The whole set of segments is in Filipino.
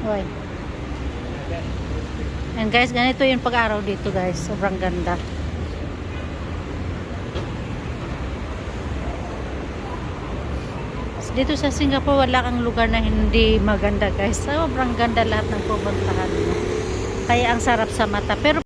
Uy. And guys, ganito yung pag-araw dito guys. Sobrang ganda. Dito sa Singapore, wala kang lugar na hindi maganda guys. Sobrang ganda lahat ng pupuntahan mo. Kaya ang sarap sa mata. Pero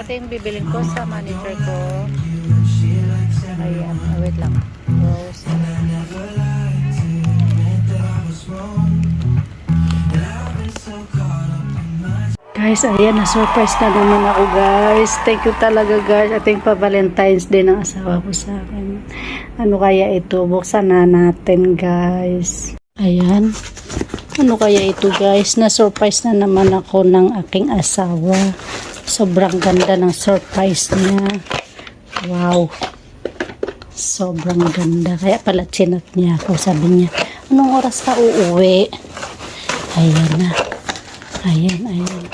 ito yung bibiling ko sa manager ko. Ayan, wait lang. Rose. Guys, ayan, na-surprise na naman ako guys. Thank you talaga guys. Ito yung pa-Valentine's Day ng asawa ko sa akin. Ano kaya ito? Buksan na natin guys. Ayan. Ano kaya ito guys? Na-surprise na naman ako ng aking asawa. Sobrang ganda ng surprise niya. Wow. Sobrang ganda. Kaya pala chinat niya ako. Sabi niya, anong oras ka uuwi? Ayan na. Ayan, ayan.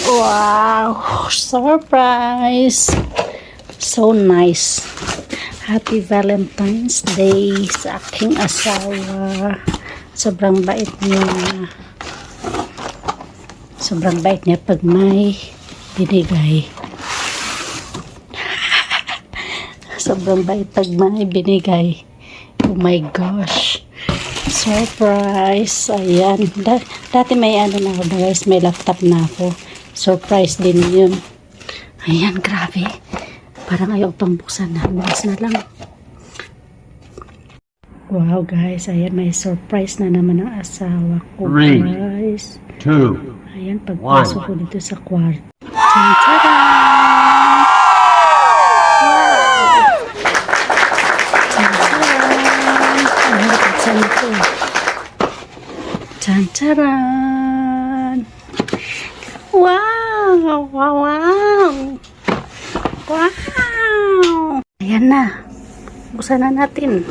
Wow! Surprise! So nice. Happy Valentine's Day sa aking asawa. Sobrang bait niya. Sobrang bait niya pag may binigay. Sobrang bait pag may binigay. Oh my gosh. Surprise. Ayan. Dati may ano na ako guys. May laptop na ako. Surprise din yun. Ayan, grabe. Parang ayaw pang buksan na. Bukas na lang. Wow, guys. Ayan, may surprise na naman ang asawa ko, guys. 2, Ayan, pagpasok ko dito sa kwarto. Tcharan! Wow! Tcharan! Ang nakaksan ito. Tcharan! Wow! Wow! Wow! Wow! Ayan na. Buksan na natin.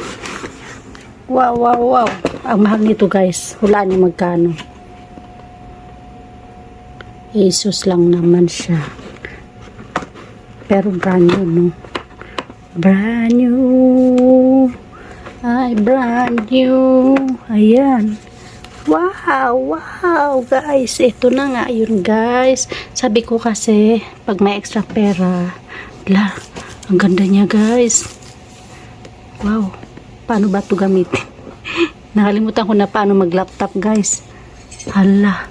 Wow! Wow! Wow! Ang mahal nito guys. Hulaan niyo magkano. Asus lang naman siya. Pero brand new, no? Brand new. Ay, brand new. Ayan. Wow, wow, guys. Ito na nga yun, guys. Sabi ko kasi, pag may extra pera, ang ganda niya, guys. Wow. Paano ba ito gamitin? Nakalimutan ko na paano mag-laptop, guys. Hala.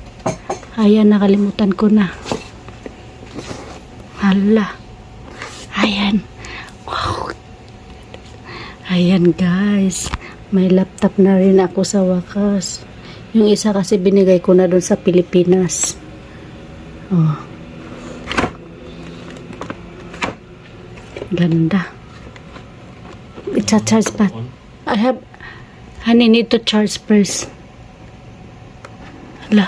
Ayan, nakalimutan ko na. Hala. Ayan. Wow. Ayan, guys. May laptop na rin ako sa wakas. Yung isa kasi binigay ko na doon sa Pilipinas. Oh. Ganda. It's a charge pa. Honey, need to charge first. Hala.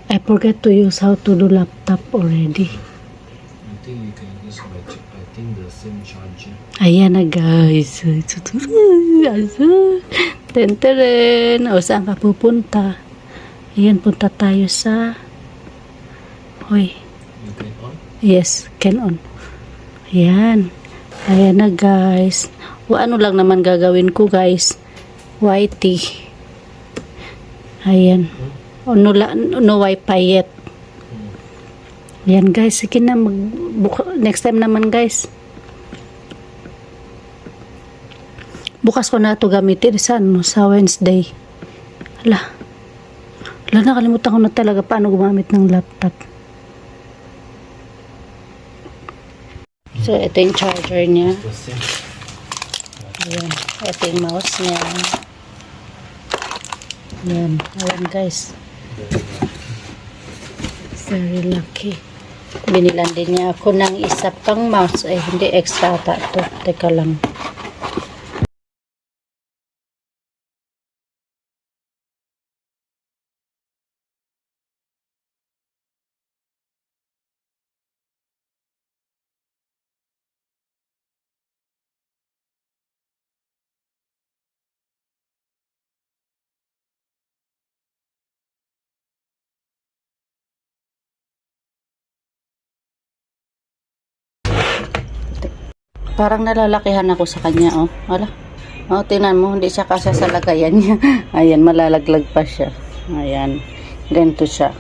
I forget to use how to do laptop already. I think you can use I think the same charger. Ayan na guys. Tenteren. O saan ka pupunta? Ayan, punta tayo sa Hoy. You can on? Yes, can on. Ayan. Ayan na guys. O ano lang naman gagawin ko guys. YT. Ayan. O no wifi yet. Ayan guys. Sige na. Next time naman guys. Bukas ko na ito gamitin sa Wednesday. Hala, nakalimutan ko na talaga paano gumamit ng laptop. So, ito yung charger niya. The same. Ayan. Ito yung mouse niya. Ayan. Ayan guys. Very lucky. Binilan din niya ako ng isa pang mouse. Ay, hindi extra ata ito. Teka lang. Parang nalalakihan ako sa kanya, oh. Wala. Oh, tingnan mo, hindi siya kasya sa lagayan niya. Ayan, malalaglag pa siya. Ayan. Ganito siya.